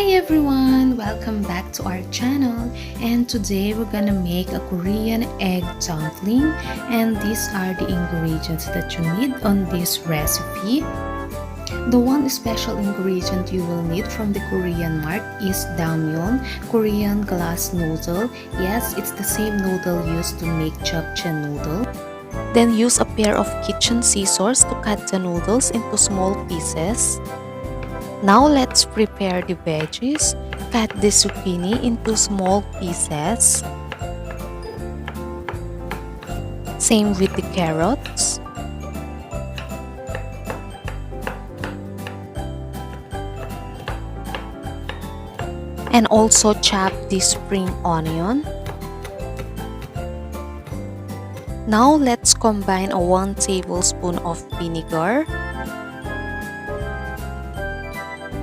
Hi everyone! Welcome back to our channel, and today we're gonna make a Korean egg dumpling, and these are the ingredients that you need on this recipe. The one special ingredient you will need from the Korean mart is damyeon, Korean glass noodle. Yes, it's the same noodle used to make japchae noodle. Then use a pair of kitchen scissors to cut the noodles into small pieces. Now let's prepare the veggies. Cut the zucchini into small pieces. Same with the carrots. And also chop the spring onion. Now let's combine a 1 tablespoon of vinegar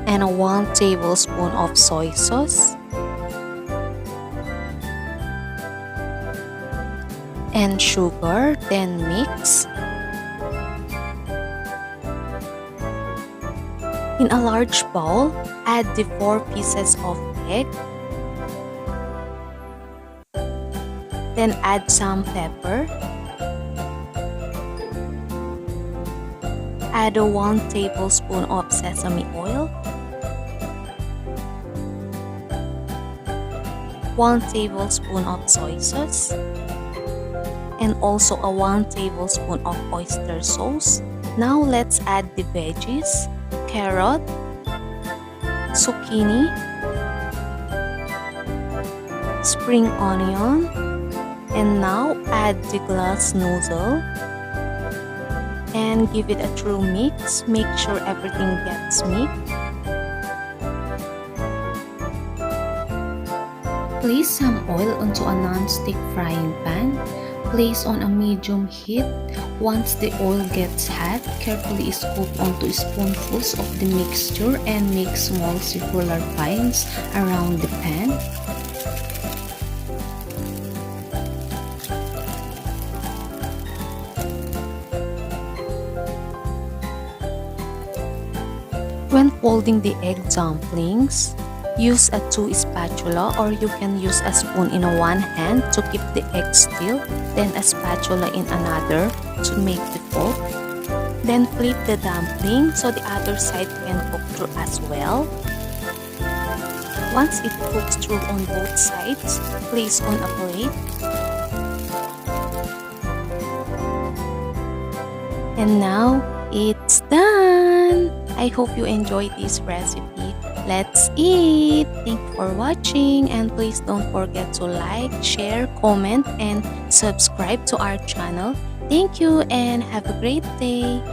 and a 1 tablespoon of soy sauce and sugar, then mix. In a large bowl, add the 4 pieces of egg, then add some pepper, add a 1 tablespoon of sesame oil, 1 tablespoon of soy sauce, and also a 1 tablespoon of oyster sauce. Now let's add the veggies, carrot, zucchini, spring onion, and now add the glass noodle and give it a true mix. Make sure everything gets mixed. Place some oil onto a non-stick frying pan. Place on a medium heat. Once the oil gets hot, carefully scoop onto spoonfuls of the mixture and make small circular lines around the pan. When folding the egg dumplings, use a 2 spatula, or you can use a spoon in one hand to keep the egg still, then a spatula in another to make the fold. Then flip the dumpling so the other side can cook through as well. Once it cooks through on both sides, place on a plate. And now it's done! I hope you enjoyed this recipe. Let's eat! Thank you for watching, and please don't forget to like, share, comment, and subscribe to our channel. Thank you and have a great day!